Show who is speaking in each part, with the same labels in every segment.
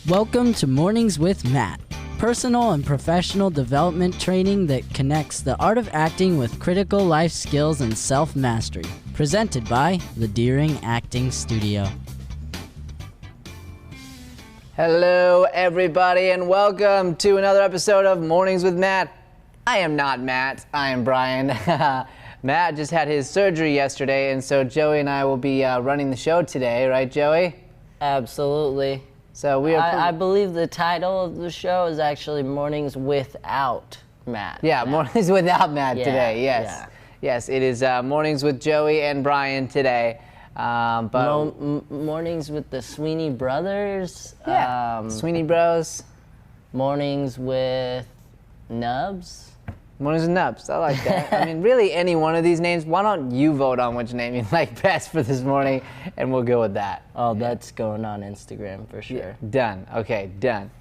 Speaker 1: Welcome to Mornings with Matt, personal and professional development training that connects the art of acting with critical life skills and self-mastery. Presented by the Deering Acting Studio.
Speaker 2: Hello, everybody, and welcome to another episode of Mornings with Matt. I am not Matt, I am Brian. Matt just had his surgery yesterday, and so Joey and I will be running the show today, right, Joey?
Speaker 3: Absolutely.
Speaker 2: So we are.
Speaker 3: I believe the title of the show is actually Mornings Without Matt.
Speaker 2: Yeah, Mornings Without Matt today, yes.
Speaker 3: Yeah.
Speaker 2: Yes, it is Mornings with Joey and Brian today. But
Speaker 3: Mornings with the Sweeney Brothers.
Speaker 2: Yeah, Sweeney Bros.
Speaker 3: Mornings with Nubs.
Speaker 2: Mornings with Nubs, I like that. I mean, really any one of these names. Why don't you vote on which name you like best for this morning, and we'll go with that.
Speaker 3: Oh, that's going on Instagram for sure.
Speaker 2: Yeah, done. Okay, done.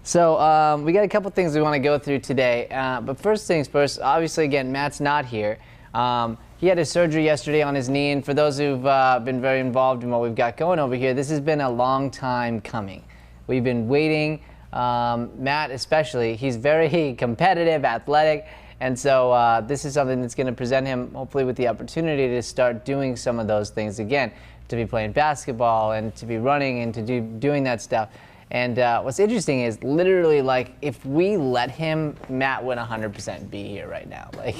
Speaker 2: So we got a couple things we want to go through today. But first things first, obviously, again, Matt's not here. He had his surgery yesterday on his knee, and for those who've been very involved in what we've got going over here, this has been a long time coming. We've been waiting. Matt especially, he's very competitive, athletic, and so this is something that's going to present him hopefully with the opportunity to start doing some of those things again, to be playing basketball and to be running and to doing that stuff. And what's interesting is literally, like, if we let him, Matt would 100% be here right now. Like,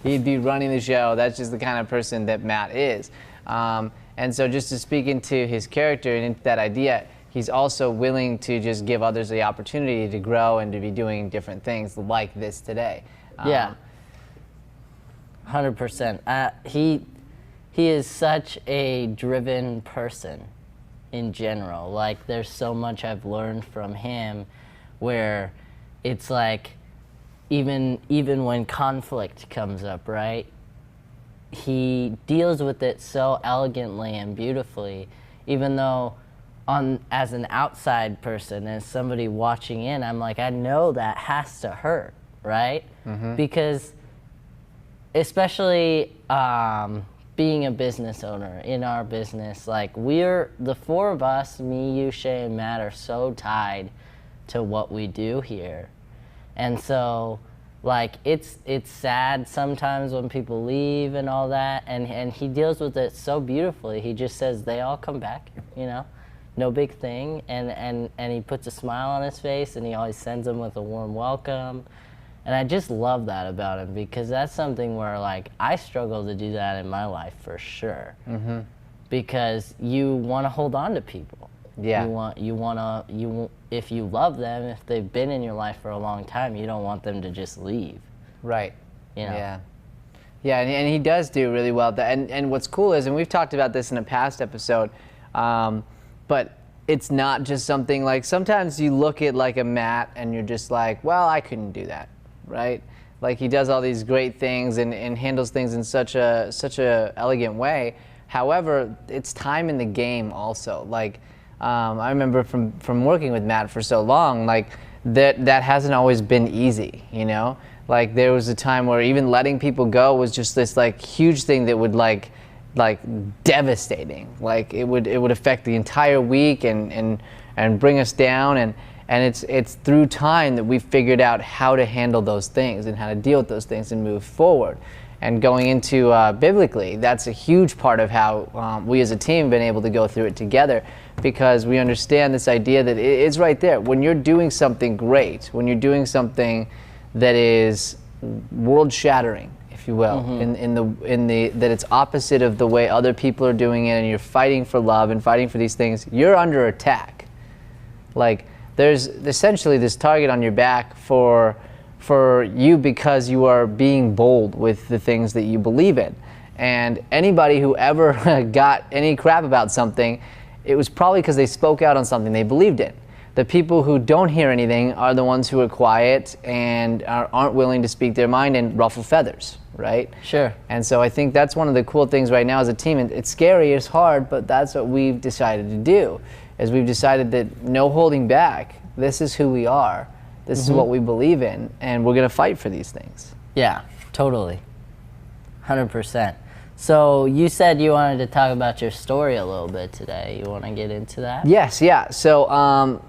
Speaker 2: he'd be running the show. That's just the kind of person that Matt is. And so just to speak into his character and into that idea, he's also willing to just give others the opportunity to grow and to be doing different things like this today.
Speaker 3: Yeah, 100%. He is such a driven person in general. Like, there's so much I've learned from him where it's like even when conflict comes up, right? He deals with it so elegantly and beautifully, even though as an outside person, as somebody watching in, I'm like, I know that has to hurt, right? Mm-hmm. Because especially being a business owner in our business, like, we're the four of us, me, you, Shay, and Matt, are so tied to what we do here. And so, like, it's sad sometimes when people leave and all that, and he deals with it so beautifully. He just says they all come back, you know, no big thing, and he puts a smile on his face, and he always sends them with a warm welcome. And I just love that about him, because that's something where, like, I struggle to do that in my life for sure. Mm-hmm. Because you want to hold on to people.
Speaker 2: Yeah.
Speaker 3: If you love them, if they've been in your life for a long time, you don't want them to just leave.
Speaker 2: Right.
Speaker 3: You know?
Speaker 2: Yeah. Yeah, and he does do really well. And what's cool is, and we've talked about this in a past episode, but it's not just something like, sometimes you look at like a Matt and you're just like, well, I couldn't do that, right? Like, he does all these great things and handles things in such a elegant way. However, it's time in the game also. Like, I remember from working with Matt for so long, like, that hasn't always been easy, you know? Like, there was a time where even letting people go was just this, like, huge thing that would, like devastating. Like, it would affect the entire week and bring us down, and it's through time that we've figured out how to handle those things and how to deal with those things and move forward. And going into biblically, that's a huge part of how we as a team have been able to go through it together, because we understand this idea that it's right there. When you're doing something great, when you're doing something that is world-shattering, if you will, mm-hmm. that it's opposite of the way other people are doing it, and you're fighting for love and fighting for these things, you're under attack. Like, there's essentially this target on your back for you, because you are being bold with the things that you believe in. And anybody who ever got any crap about something, it was probably because they spoke out on something they believed in. The people who don't hear anything are the ones who are quiet and aren't willing to speak their mind and ruffle feathers, right?
Speaker 3: Sure.
Speaker 2: And so I think that's one of the cool things right now as a team. It's scary, it's hard, but that's what we've decided to do, is we've decided that no holding back. This is who we are. This mm-hmm. is what we believe in, and we're going to fight for these things.
Speaker 3: Yeah, totally. 100%. So you said you wanted to talk about your story a little bit today. You want to get into that?
Speaker 2: Yes, yeah. So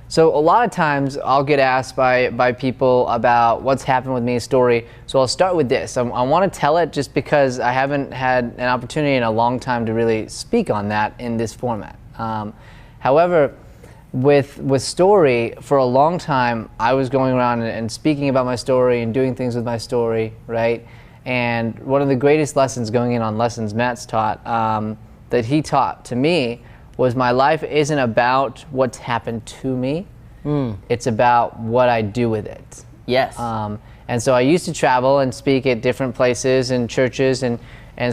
Speaker 2: So a lot of times I'll get asked by people about what's happened with me, a story. So I'll start with this. I want to tell it just because I haven't had an opportunity in a long time to really speak on that in this format. However, with story, for a long time, I was going around and speaking about my story and doing things with my story, right? And one of the greatest lessons going in on lessons Matt's taught, that he taught to me, was my life isn't about what's happened to me. It's about what I do with it.
Speaker 3: Yes.
Speaker 2: And so I used to travel and speak at different places and churches and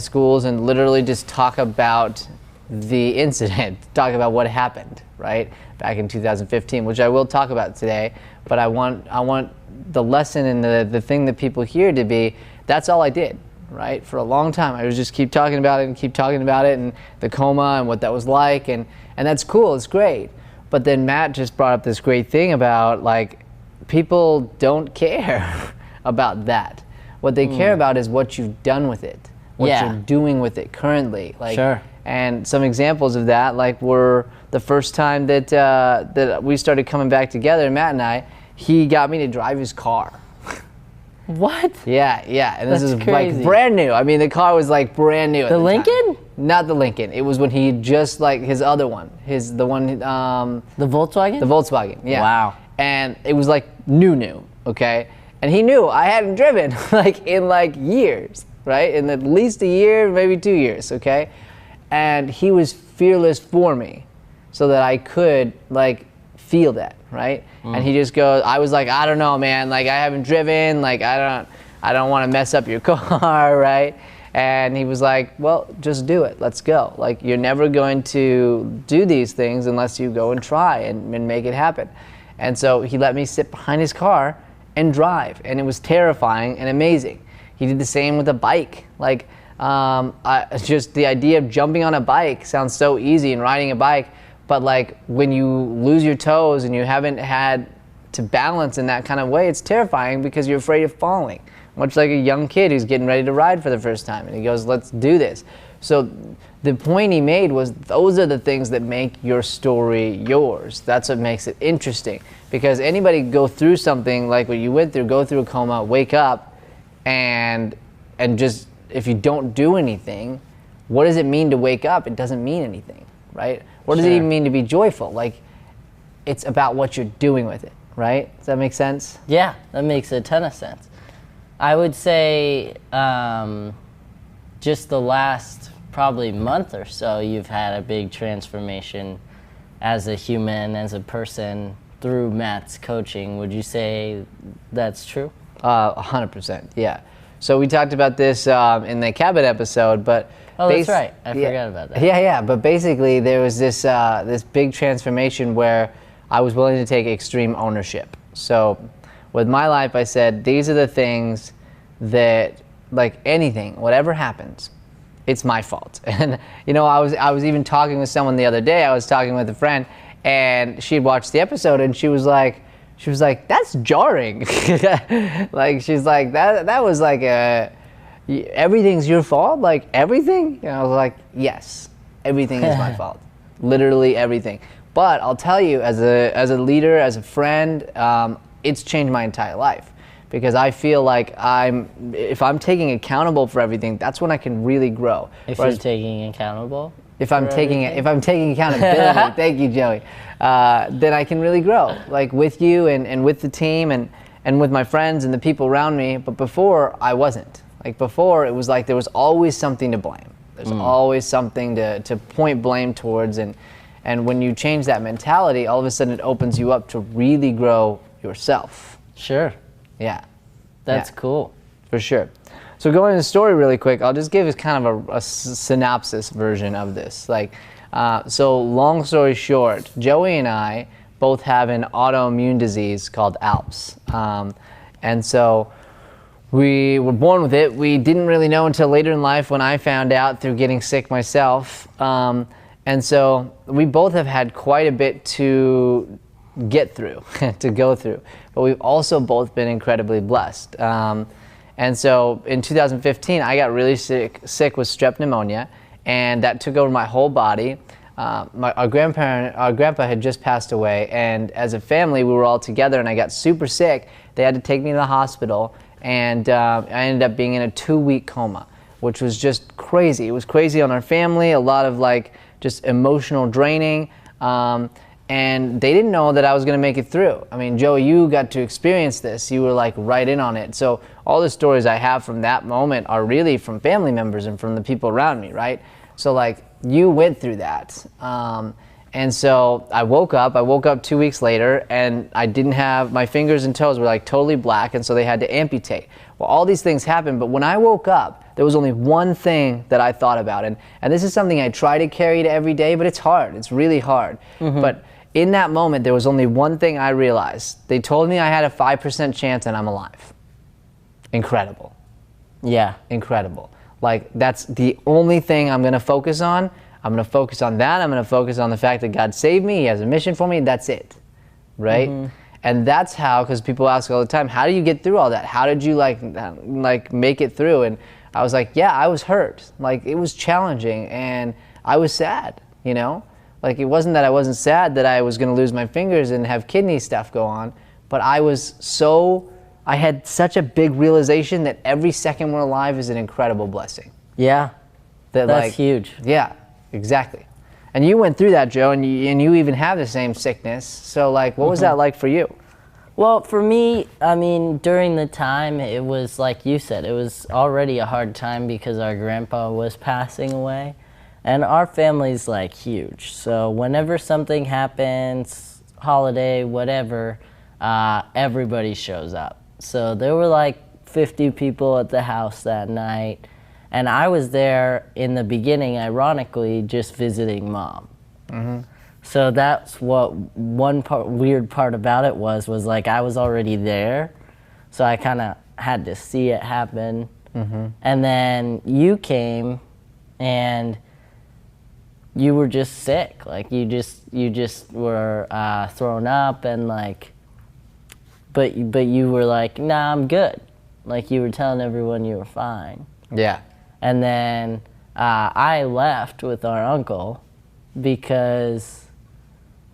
Speaker 2: schools and literally just talk about the incident, talk about what happened, right? Back in 2015, which I will talk about today, but I want the lesson and the thing that people hear to be, that's all I did. Right? For a long time, I would just keep talking about it and keep talking about it and the coma and what that was like, and that's cool, it's great. But then Matt just brought up this great thing about, like, people don't care about that. What they care about is what you've done with it, what you're doing with it currently. Like,
Speaker 3: sure.
Speaker 2: And some examples of that, like, were the first time that that we started coming back together, Matt and I, he got me to drive his car.
Speaker 3: What?
Speaker 2: Yeah, and this
Speaker 3: That's
Speaker 2: is
Speaker 3: crazy.
Speaker 2: like brand new. I mean, the car was like brand new.
Speaker 3: The Lincoln?
Speaker 2: Not the Lincoln. It was when he just, like, his other one, the
Speaker 3: Volkswagen?
Speaker 2: The Volkswagen. Yeah.
Speaker 3: Wow.
Speaker 2: And it was like new, okay? And he knew I hadn't driven like in like years, right? In at least a year, maybe 2 years, okay? And he was fearless for me, so that I could, like, feel that, right? And he just goes, I was like, I don't know, man, like, I haven't driven, like, I don't want to mess up your car, right? And he was like, well, just do it, let's go. Like, you're never going to do these things unless you go and try and make it happen. And so he let me sit behind his car and drive, and it was terrifying and amazing. He did the same with a bike. Like, just the idea of jumping on a bike sounds so easy, and riding a bike, but like, when you lose your toes and you haven't had to balance in that kind of way, it's terrifying because you're afraid of falling. Much like a young kid who's getting ready to ride for the first time, and he goes, let's do this. So the point he made was, those are the things that make your story yours. That's what makes it interesting, because anybody go through something like what you went through, go through a coma, wake up, and just, if you don't do anything, what does it mean to wake up? It doesn't mean anything, right? What does it even mean to be joyful? Like, it's about what you're doing with it, right? Does that make sense?
Speaker 3: Yeah, that makes a ton of sense. I would say just the last probably month or so, you've had a big transformation as a human, as a person, through Matt's coaching. Would you say that's true?
Speaker 2: 100%, yeah. So we talked about this in the cabin episode, but
Speaker 3: that's right. I forgot about that.
Speaker 2: Yeah. But basically, there was this this big transformation where I was willing to take extreme ownership. So with my life, I said, these are the things that, like, anything, whatever happens, it's my fault. And you know, I was even talking with someone the other day. I was talking with a friend, and she had watched the episode, and she was like, that's jarring. Like, she's like, that was like everything's your fault, like everything? And I was like, yes, everything is my fault, literally everything. But I'll tell you, as a leader, as a friend, it's changed my entire life, because I feel like if I'm taking accountable for everything, that's when I can really grow.
Speaker 3: If you're taking accountable?
Speaker 2: If I'm taking accountability, thank you, Joey, then I can really grow, like, with you and with the team and with my friends and the people around me. But before, I wasn't. Like, before, it was like there was always something to blame. There's always something to point blame towards, and when you change that mentality, all of a sudden it opens you up to really grow yourself.
Speaker 3: Sure.
Speaker 2: Yeah.
Speaker 3: That's cool.
Speaker 2: For sure. So going into the story really quick, I'll just give us kind of a synopsis version of this. Like, so long story short, Joey and I both have an autoimmune disease called ALPS. And so we were born with it. We didn't really know until later in life, when I found out through getting sick myself. And so we both have had quite a bit to get through, to go through. But we've also both been incredibly blessed. And so in 2015, I got really sick with strep pneumonia, and that took over my whole body. our grandpa had just passed away, and as a family, we were all together, and I got super sick. They had to take me to the hospital, and I ended up being in a 2-week coma, which was just crazy. It was crazy on our family, a lot of like just emotional draining, and they didn't know that I was gonna make it through. I mean, Joe, you got to experience this. You were like right in on it. So all the stories I have from that moment are really from family members and from the people around me, right? So like, you went through that. And so I woke up 2 weeks later, and I didn't have, my fingers and toes were like totally black, and so they had to amputate. Well, all these things happened, but when I woke up, there was only one thing that I thought about, and this is something I try to carry to every day, but it's hard, it's really hard. But in that moment, there was only one thing I realized. They told me I had a 5% chance and I'm alive. Incredible.
Speaker 3: Yeah.
Speaker 2: Incredible. Like, that's the only thing I'm gonna focus on. I'm going to focus on that. I'm going to focus on the fact that God saved me. He has a mission for me. That's it, right? And that's how, because people ask all the time, how do you get through all that? How did you like make it through? And I was like, yeah, I was hurt. Like, it was challenging, and I was sad, you know? Like, it wasn't that I wasn't sad that I was going to lose my fingers and have kidney stuff go on, but I had such a big realization that every second we're alive is an incredible blessing.
Speaker 3: Yeah, that's huge.
Speaker 2: Yeah. Exactly. And you went through that, Joe, and you even have the same sickness. So, like, what was that like for you?
Speaker 3: Well, for me, I mean, during the time, it was like you said, it was already a hard time because our grandpa was passing away. And our family's, like, huge. So whenever something happens, holiday, whatever, everybody shows up. So there were, like, 50 people at the house that night. And I was there in the beginning, ironically, just visiting Mom. So that's what weird part about it was like I was already there, so I kind of had to see it happen. And then you came, and you were just sick. Like you just were thrown up, and like, but you were like, nah, I'm good. Like you were telling everyone you were fine.
Speaker 2: Yeah.
Speaker 3: And then I left with our uncle because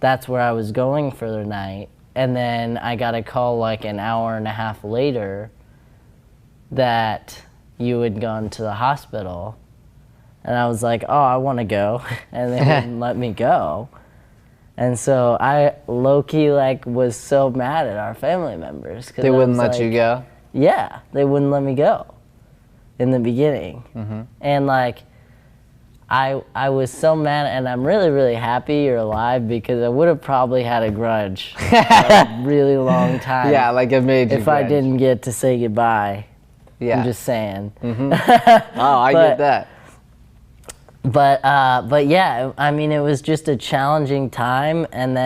Speaker 3: that's where I was going for the night. And then I got a call like an hour and a half later that you had gone to the hospital. And I was like, oh, I want to go. And they wouldn't let me go. And so I low-key like was so mad at our family members.
Speaker 2: They wouldn't let you go?
Speaker 3: Yeah, they wouldn't let me go in the beginning. And like I was so mad, and I'm really, really happy you're alive because I would have probably had a grudge for a really long time.
Speaker 2: Yeah, like it made you
Speaker 3: if
Speaker 2: grudge.
Speaker 3: I didn't get to say goodbye.
Speaker 2: Yeah.
Speaker 3: I'm just saying.
Speaker 2: Oh, I get that.
Speaker 3: But yeah, I mean, it was just a challenging time, and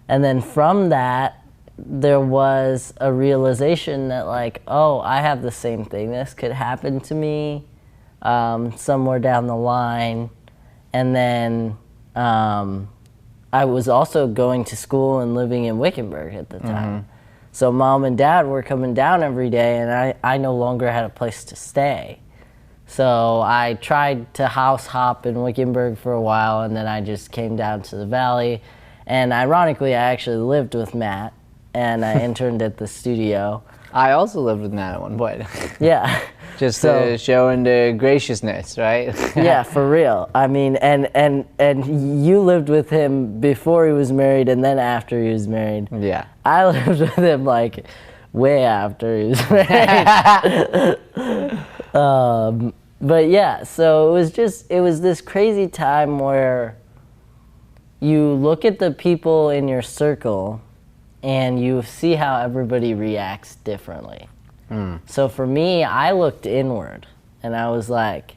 Speaker 3: then from that, there was a realization that like, oh, I have the same thing. This could happen to me somewhere down the line. And then I was also going to school and living in Wickenburg at the time. So Mom and Dad were coming down every day, and I no longer had a place to stay. So I tried to house hop in Wickenburg for a while, and then I just came down to the valley. And ironically, I actually lived with Matt, and I interned at the studio.
Speaker 2: I also lived with Matt at one point.
Speaker 3: Yeah.
Speaker 2: Just to show the graciousness, right?
Speaker 3: Yeah, for real. I mean, and you lived with him before he was married and then after he was married.
Speaker 2: Yeah.
Speaker 3: I lived with him like way after he was married. But yeah, so it was this crazy time where you look at the people in your circle and you see how everybody reacts differently. So for me, I looked inward and I was like,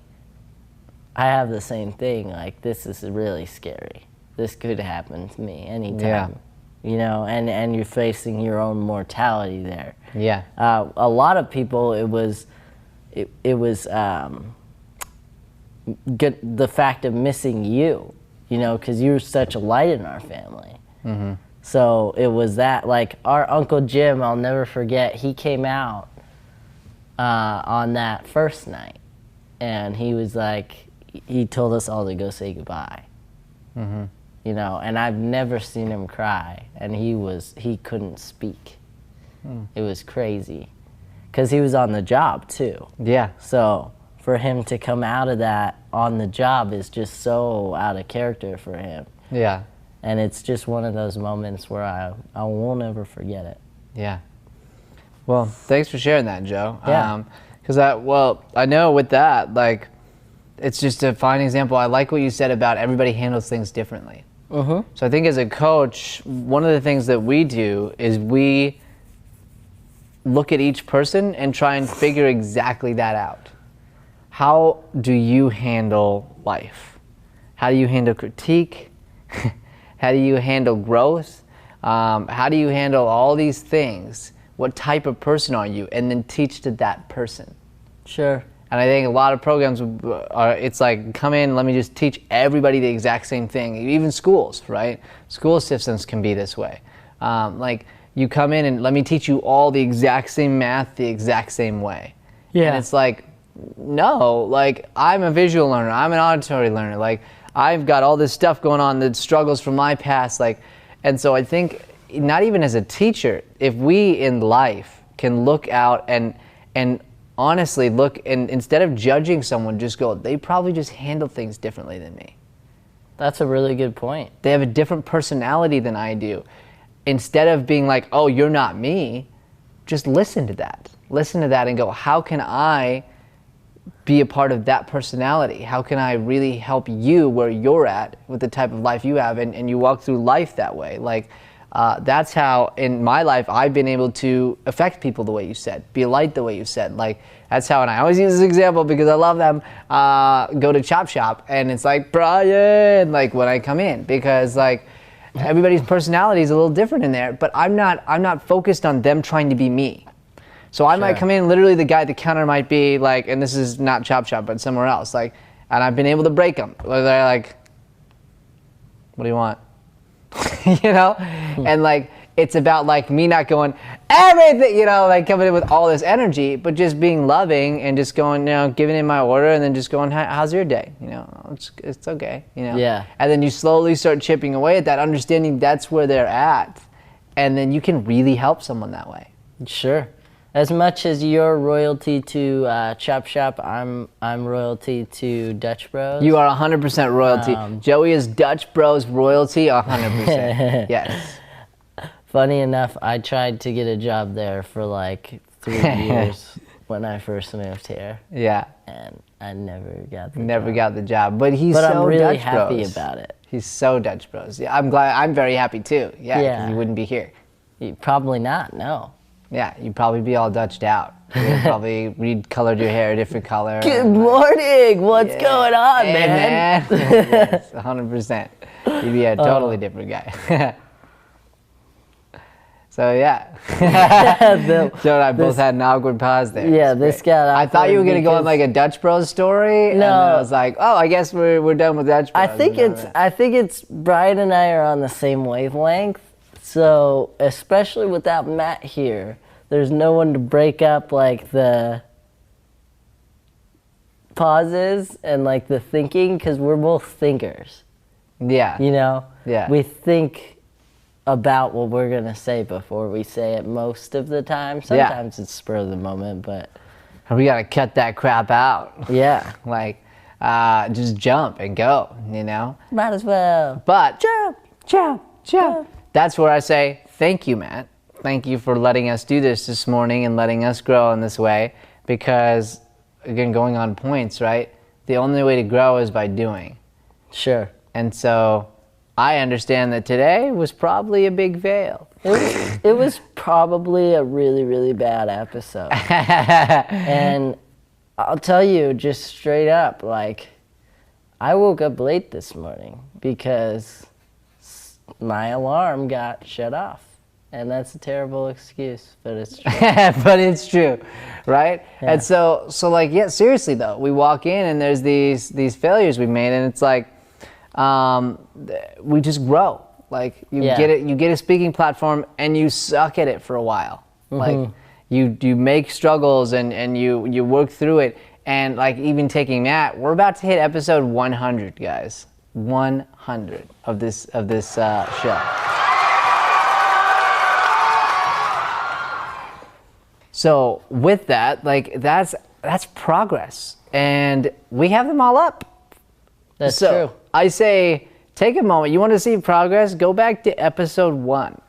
Speaker 3: I have the same thing. Like, this is really scary. This could happen to me anytime.
Speaker 2: Yeah.
Speaker 3: You know, and you're facing your own mortality there.
Speaker 2: Yeah.
Speaker 3: A lot of people, it was the fact of missing you, you know, because you were such a light in our family. So it was that, like, our Uncle Jim, I'll never forget, he came out on that first night, and he was like, he told us all to go say goodbye. You know, and I've never seen him cry, and he couldn't speak. It was crazy, because he was on the job too.
Speaker 2: Yeah.
Speaker 3: So for him to come out of that on the job is just so out of character for him.
Speaker 2: Yeah.
Speaker 3: And it's just one of those moments where I won't ever forget it.
Speaker 2: Yeah. Well, thanks for sharing that, Joe.
Speaker 3: Yeah.
Speaker 2: Because I know with that, like, it's just a fine example. I like what you said about everybody handles things differently. So I think as a coach, one of the things that we do is we look at each person and try and figure exactly that out. How do you handle life? How do you handle critique? How do you handle growth? How do you handle all these things? What type of person are you? And then teach to that person.
Speaker 3: Sure.
Speaker 2: And I think a lot of programs it's like, come in, let me just teach everybody the exact same thing. Even schools, right? School systems can be this way. Like, you come in and let me teach you all the exact same math the exact same way.
Speaker 3: Yeah.
Speaker 2: And it's like, no, like, I'm a visual learner, I'm an auditory learner, like, I've got all this stuff going on that struggles from my past, like, and so I think, not even as a teacher, if we in life can look out and honestly look, and instead of judging someone, just go, they probably just handle things differently than me.
Speaker 3: That's a really good point.
Speaker 2: They have a different personality than I do. Instead of being like, oh, you're not me, just listen to that. Listen to that and go, how can I be a part of that personality? How can I really help you where you're at with the type of life you have, and you walk through life that way? Like, that's how in my life I've been able to affect people the way you said, be a light the way you said. Like, that's how, and I always use this example because I love them, go to Chop Shop and it's like, Brian, like, when I come in, because like everybody's personality is a little different in there, but I'm not focused on them trying to be me. So I might come in, literally the guy at the counter might be like, and this is not Chop Shop, but somewhere else, like, and I've been able to break them. They're like, what do you want? You know? And like, it's about like me not going, everything, you know, like coming in with all this energy, but just being loving and just going, you know, giving in my order and then just going, how's your day? You know, it's okay, you know?
Speaker 3: Yeah.
Speaker 2: And then you slowly start chipping away at that, understanding that's where they're at. And then you can really help someone that way.
Speaker 3: Sure. As much as you're royalty to Chop Shop, I'm royalty to Dutch Bros.
Speaker 2: You are 100% royalty. Joey is Dutch Bros royalty 100%. Yes.
Speaker 3: Funny enough, I tried to get a job there for like 3 years when I first moved here.
Speaker 2: Yeah.
Speaker 3: And I never got the
Speaker 2: Never
Speaker 3: job.
Speaker 2: got the job, but he's
Speaker 3: But
Speaker 2: so
Speaker 3: I'm really
Speaker 2: Dutch
Speaker 3: happy
Speaker 2: Bros.
Speaker 3: about it.
Speaker 2: He's so Dutch Bros. Yeah, I'm glad. I'm very happy too. Yeah, 'cause
Speaker 3: Yeah.
Speaker 2: you wouldn't be here.
Speaker 3: Probably not, no.
Speaker 2: Yeah, you'd probably be all Dutched out. You'd probably recolored your hair a different color.
Speaker 3: Good morning! What's going on,
Speaker 2: Hey,
Speaker 3: man?
Speaker 2: Yes, 100%. You'd be a totally different guy. So yeah, Joe and I both had an awkward pause there.
Speaker 3: Yeah,
Speaker 2: It's
Speaker 3: this
Speaker 2: great.
Speaker 3: got
Speaker 2: I thought you were gonna go on like a Dutch Bros story. And then I was like, oh, I guess we're done with Dutch Bros.
Speaker 3: I think it's Brian and I are on the same wavelength. So especially without Matt here, there's no one to break up like the pauses and like the thinking, because we're both thinkers.
Speaker 2: Yeah.
Speaker 3: You know?
Speaker 2: Yeah.
Speaker 3: We think about what we're gonna say before we say it most of the time. Sometimes it's spur of the moment, but
Speaker 2: we gotta cut that crap out.
Speaker 3: yeah.
Speaker 2: Like, just jump and go, you know?
Speaker 3: Might as well.
Speaker 2: But
Speaker 3: Jump.
Speaker 2: that's where I say, thank you, Matt. Thank you for letting us do this morning and letting us grow in this way, because, again, going on points, right? The only way to grow is by doing.
Speaker 3: Sure.
Speaker 2: And so I understand that today was probably a big fail.
Speaker 3: It was probably a really, really bad episode. And I'll tell you just straight up, like, I woke up late this morning because my alarm got shut off. And that's a terrible excuse, but it's true.
Speaker 2: But it's true, right?
Speaker 3: Yeah.
Speaker 2: And so like, yeah, seriously though, we walk in and there's these failures we made, and it's like, we just grow. Like, you get a speaking platform and you suck at it for a while. Like, you make struggles and you work through it. And like, even taking Matt, we're about to hit episode 100, guys. 100 of this show. So with that, like that's progress, and we have them all up.
Speaker 3: That's
Speaker 2: so
Speaker 3: true.
Speaker 2: I say, take a moment. You want to see progress? Go back to episode 1.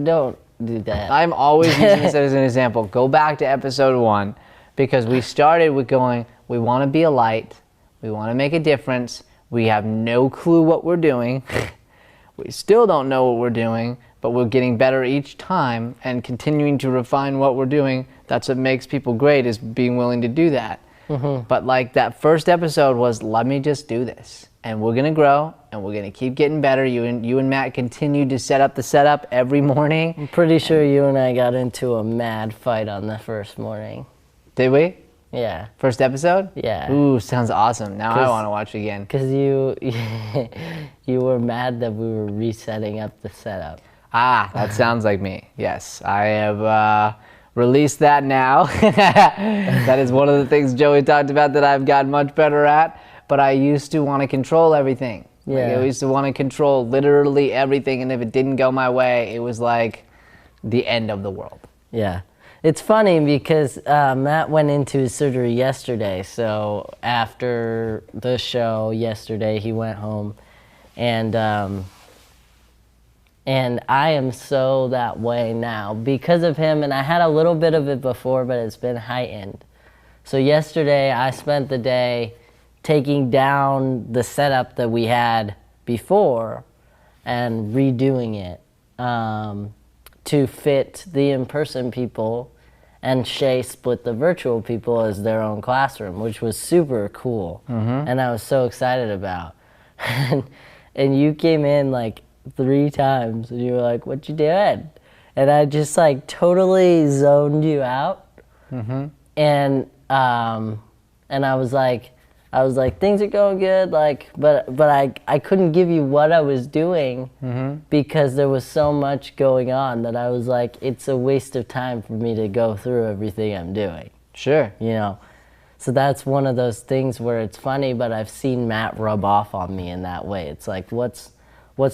Speaker 3: Don't do that.
Speaker 2: I'm always using this as an example. Go back to episode 1, because we started with going, we want to be a light, we want to make a difference, we have no clue what we're doing, we still don't know what we're doing, but we're getting better each time and continuing to refine what we're doing. That's what makes people great, is being willing to do that. But like that first episode was, let me just do this, and we're gonna grow, and we're gonna keep getting better. You and Matt continued to set up the setup every morning.
Speaker 3: I'm pretty sure you and I got into a mad fight on the first morning.
Speaker 2: Did we?
Speaker 3: Yeah.
Speaker 2: First episode?
Speaker 3: Yeah.
Speaker 2: Ooh, sounds awesome. Now I want to watch again.
Speaker 3: Because you were mad that we were resetting up the setup.
Speaker 2: Ah, that sounds like me. Yes, I have released that now. That is one of the things Joey talked about that I've gotten much better at. But I used to want to control everything.
Speaker 3: Yeah.
Speaker 2: Like, I used to want to control literally everything, and if it didn't go my way, it was like the end of the world.
Speaker 3: Yeah. It's funny because Matt went into his surgery yesterday. So after the show yesterday, he went home, and I am so that way now because of him. And I had a little bit of it before, but it's been heightened. So yesterday, I spent the day taking down the setup that we had before and redoing it to fit the in-person people, and Shay split the virtual people as their own classroom, which was super cool. And I was so excited about. And you came in like 3 times and you were like, what you doing? And I just like totally zoned you out. And I was like, things are going good, like, but I couldn't give you what I was doing because there was so much going on that I was like, it's a waste of time for me to go through everything I'm doing.
Speaker 2: Sure.
Speaker 3: You know, so that's one of those things where it's funny, but I've seen Matt rub off on me in that way. It's like, what's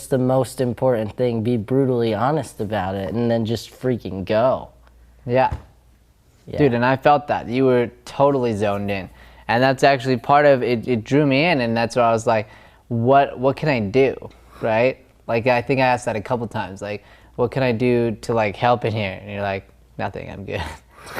Speaker 3: the most important thing? Be brutally honest about it, and then just freaking go.
Speaker 2: Yeah. Dude, and I felt that. You were totally zoned in. And that's actually part of it. It drew me in, and that's where I was like, what can I do, right? Like, I think I asked that a couple times, like, what can I do to like help in here? And you're like, nothing, I'm good,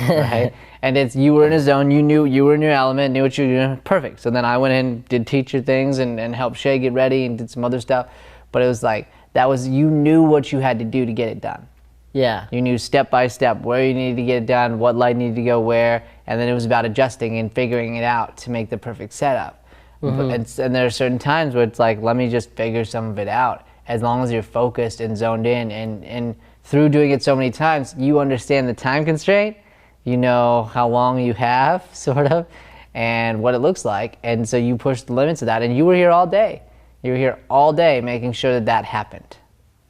Speaker 2: right? And it's, you were in a zone, you knew, you were in your element, knew what you were doing, perfect. So then I went in, did teacher things and helped Shay get ready and did some other stuff. But it was like, that was, you knew what you had to do to get it done.
Speaker 3: Yeah.
Speaker 2: You knew step by step where you needed to get it done, what light needed to go where, and then it was about adjusting and figuring it out to make the perfect setup. And there are certain times where it's like, let me just figure some of it out. As long as you're focused and zoned in, and through doing it so many times, you understand the time constraint, you know how long you have, sort of, and what it looks like, and so you push the limits of that, and you were here all day. You were here all day making sure that that happened,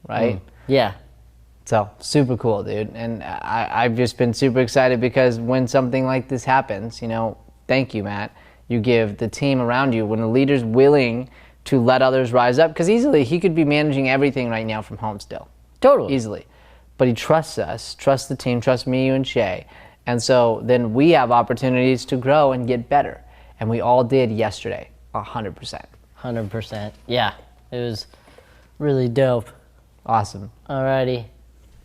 Speaker 2: right?
Speaker 3: Yeah.
Speaker 2: So, super cool, dude. And I've just been super excited because when something like this happens, you know, thank you, Matt. You give the team around you, when the leader's willing to let others rise up, because easily he could be managing everything right now from home still.
Speaker 3: Totally.
Speaker 2: Easily. But he trusts us, trusts the team, trusts me, you, and Shay. And so then we have opportunities to grow and get better. And we all did yesterday, 100%.
Speaker 3: 100%. Yeah. It was really dope.
Speaker 2: Awesome.
Speaker 3: Alrighty.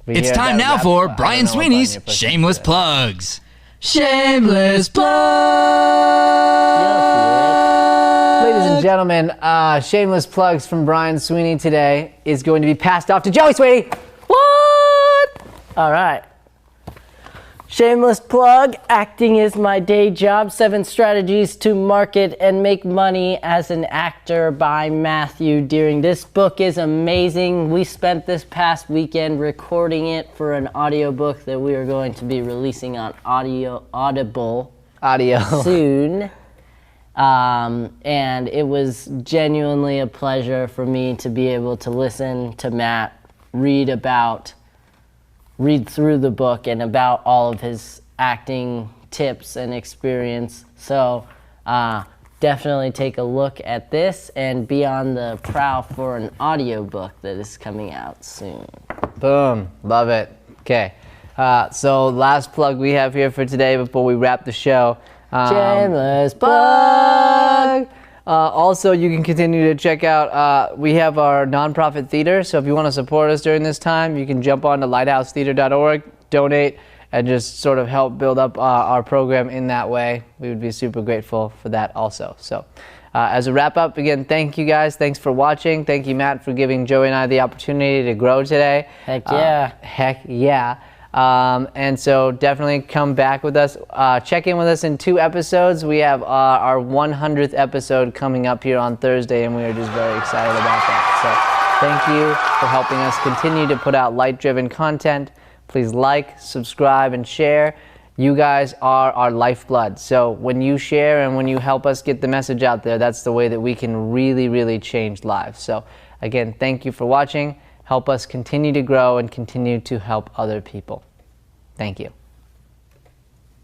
Speaker 4: It's time now for Brian Sweeney's Shameless Plugs. Shameless Plugs!
Speaker 2: Ladies and gentlemen, Shameless Plugs from Brian Sweeney today is going to be passed off to Joey Sweeney.
Speaker 3: What? Alright. Shameless plug, acting is my day job. 7 strategies to market and make money as an actor by Matthew Deering. This book is amazing. We spent this past weekend recording it for an audiobook that we are going to be releasing on Audible soon. And it was genuinely a pleasure for me to be able to listen to Matt read through the book and about all of his acting tips and experience. So definitely take a look at this and be on the prowl for an audiobook that is coming out soon.
Speaker 2: Boom. Love it. Okay. So last plug we have here for today before we wrap the show.
Speaker 3: Shameless plug!
Speaker 2: Also, you can continue to check out, we have our nonprofit theater, so if you want to support us during this time, you can jump on to lighthousetheater.org, donate, and just sort of help build up our program in that way. We would be super grateful for that also. So as a wrap up, again, thank you guys. Thanks for watching. Thank you, Matt, for giving Joey and I the opportunity to grow today.
Speaker 3: Heck yeah.
Speaker 2: Heck yeah. And so definitely come back with us. Check in with us in 2 episodes. We have our 100th episode coming up here on Thursday, and we are just very excited about that. So thank you for helping us continue to put out light-driven content. Please like, subscribe, and share. You guys are our lifeblood. So when you share and when you help us get the message out there, that's the way that we can really, really change lives. So again, thank you for watching. Help us continue to grow and continue to help other people. Thank you.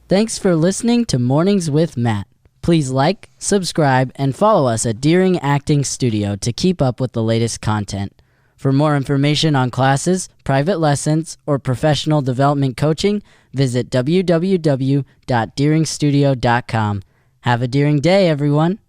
Speaker 1: Thanks for listening to Mornings with Matt. Please like, subscribe, and follow us at Deering Acting Studio to keep up with the latest content. For more information on classes, private lessons, or professional development coaching, visit www.deeringstudio.com. Have a Deering day, everyone.